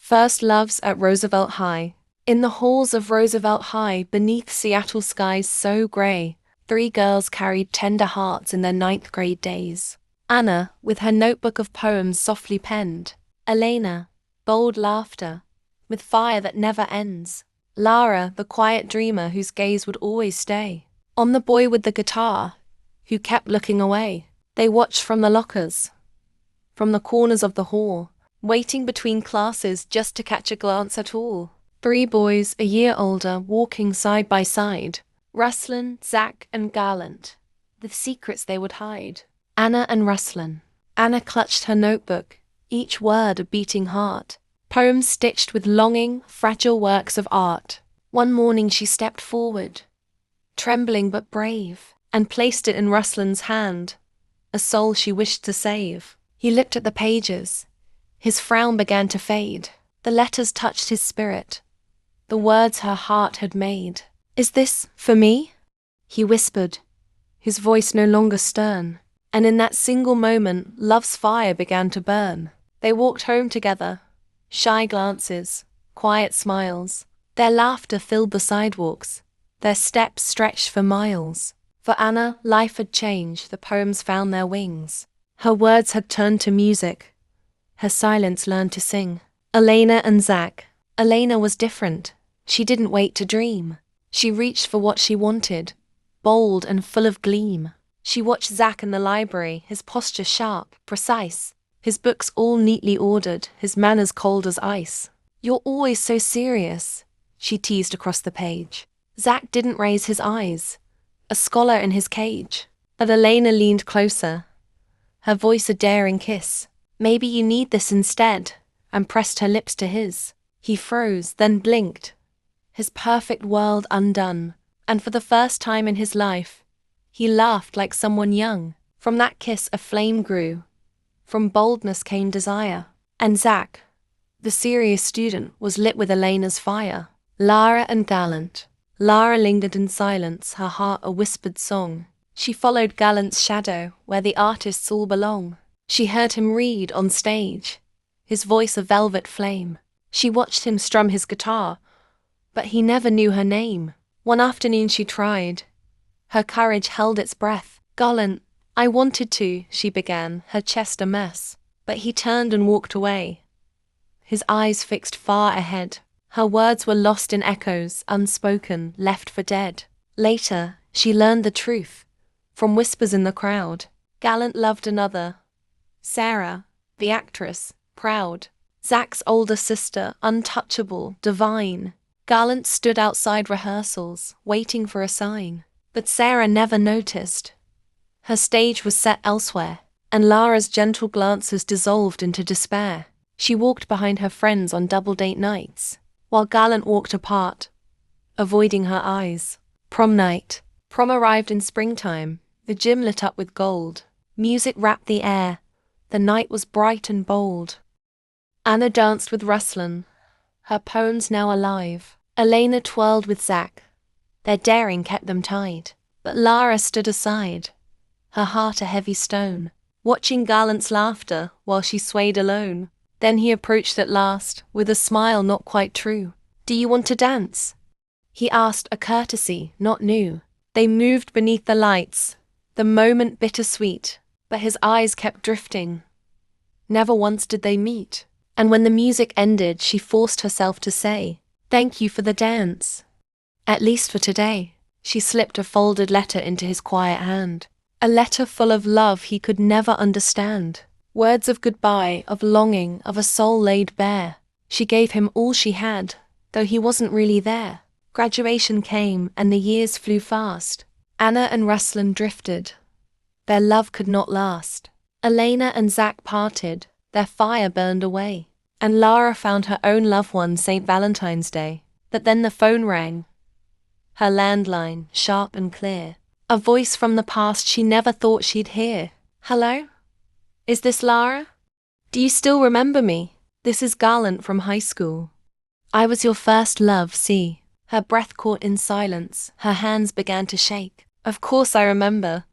First loves at Roosevelt High. In the halls of Roosevelt High, beneath Seattle skies so gray, three girls carried tender hearts in their ninth grade days. Anna, with her notebook of poems softly penned. Elena, bold laughter, with fire that never ends. Lara, the quiet dreamer whose gaze would always stay on the boy with the guitar, who kept looking away. They watched from the lockers, from the corners of the hall, waiting between classes just to catch a glance at all. Three boys, a year older, walking side by side. Ruslan, Zach, and Gallant. The secrets they would hide. Anna and Ruslan. Anna clutched her notebook, each word a beating heart. Poems stitched with longing, fragile works of art. One morning she stepped forward, trembling but brave, and placed it in Ruslan's hand, a soul she wished to save. He looked at the pages. His frown began to fade. The letters touched his spirit, the words her heart had made. "Is this for me?" he whispered, his voice no longer stern. And in that single moment, love's fire began to burn. They walked home together, shy glances, quiet smiles. Their laughter filled the sidewalks, their steps stretched for miles. For Anna, life had changed, the poems found their wings. Her words had turned to music, her silence learned to sing. Elena and Zach. Elena was different. She didn't wait to dream. She reached for what she wanted, bold and full of gleam. She watched Zach in the library, his posture sharp, precise, his books all neatly ordered, his manners cold as ice. "You're always so serious," she teased across the page. Zach didn't raise his eyes, a scholar in his cage. But Elena leaned closer, her voice a daring kiss. "Maybe you need this instead," and pressed her lips to his. He froze, then blinked, his perfect world undone. And for the first time in his life, he laughed like someone young. From that kiss a flame grew, from boldness came desire. And Zach, the serious student, was lit with Elena's fire. Lara and Gallant. Lara lingered in silence, her heart a whispered song. She followed Gallant's shadow, where the artists all belong. She heard him read on stage, his voice a velvet flame. She watched him strum his guitar, but he never knew her name. One afternoon she tried. Her courage held its breath. "Gallant, I wanted to," she began, her chest a mess. But he turned and walked away, his eyes fixed far ahead. Her words were lost in echoes, unspoken, left for dead. Later, she learned the truth, from whispers in the crowd. Gallant loved another, Sarah, the actress, proud. Zach's older sister, untouchable, divine. Gallant stood outside rehearsals, waiting for a sign. But Sarah never noticed. Her stage was set elsewhere, and Lara's gentle glances dissolved into despair. She walked behind her friends on double-date nights, while Gallant walked apart, avoiding her eyes. Prom night. Prom arrived in springtime, the gym lit up with gold. Music wrapped the air. The night was bright and bold. Anna danced with Ruslan, her poems now alive. Elena twirled with Zach. Their daring kept them tied. But Lara stood aside, her heart a heavy stone, watching Gallant's laughter while she swayed alone. Then he approached at last, with a smile not quite true. "Do you want to dance?" he asked, a courtesy not new. They moved beneath the lights, the moment bittersweet, but his eyes kept drifting. Never once did they meet. And when the music ended, she forced herself to say, "Thank you for the dance. At least for today." She slipped a folded letter into his quiet hand. A letter full of love he could never understand. Words of goodbye, of longing, of a soul laid bare. She gave him all she had, though he wasn't really there. Graduation came, and the years flew fast. Anna and Ruslan drifted. Their love could not last. Elena and Zach parted. Their fire burned away. And Lara found her own loved one St. Valentine's Day. But then the phone rang. Her landline, sharp and clear. A voice from the past she never thought she'd hear. "Hello? Is this Lara? Do you still remember me? This is Gallant from high school. I was your first love, see." Her breath caught in silence. Her hands began to shake. "Of course I remember.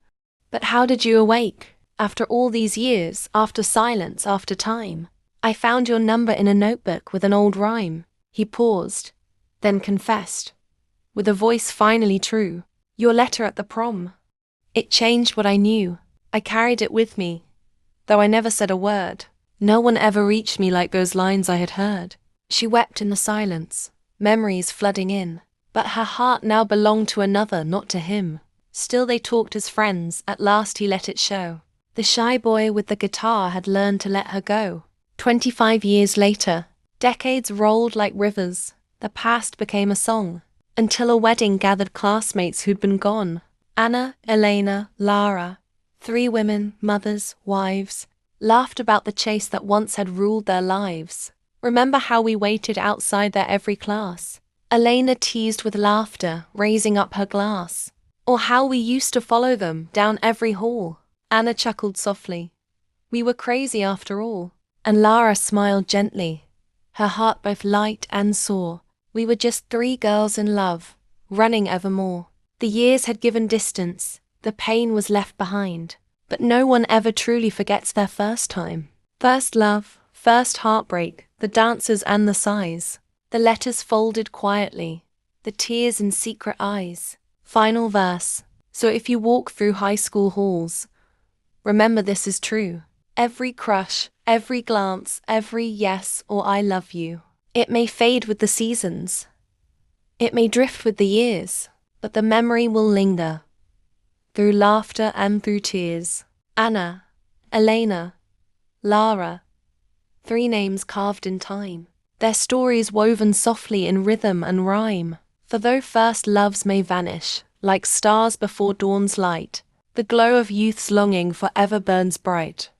But how did you awake? After all these years, after silence, after time?" I found your number in a notebook with an old rhyme. He paused, then confessed, with a voice finally true. Your letter at the prom. It changed what I knew. I carried it with me, though I never said a word. No one ever reached me like those lines I had heard. She wept in the silence, memories flooding in. But her heart now belonged to another, not to him. Still they talked as friends, at last he let it show. The shy boy with the guitar had learned to let her go. 25 years later, decades rolled like rivers. The past became a song, until a wedding gathered classmates who'd been gone. Anna, Elena, Lara, 3 women, mothers, wives, laughed about the chase that once had ruled their lives. Remember how we waited outside their every class? Elena teased with laughter, raising up her glass. Or how we used to follow them down every hall. Anna chuckled softly. We were crazy after all. And Lara smiled gently, her heart both light and sore. We were just 3 girls in love, running evermore. The years had given distance, the pain was left behind. But no one ever truly forgets their first time. First love, first heartbreak, the dances and the sighs. The letters folded quietly, the tears in secret eyes. Final verse. So if you walk through high school halls, remember this is true. Every crush, every glance, every yes or I love you. It may fade with the seasons. It may drift with the years, but the memory will linger. Through laughter and through tears. Anna, Elena, Lara, 3 names carved in time. Their stories woven softly in rhythm and rhyme. For though first loves may vanish, like stars before dawn's light, the glow of youth's longing forever burns bright.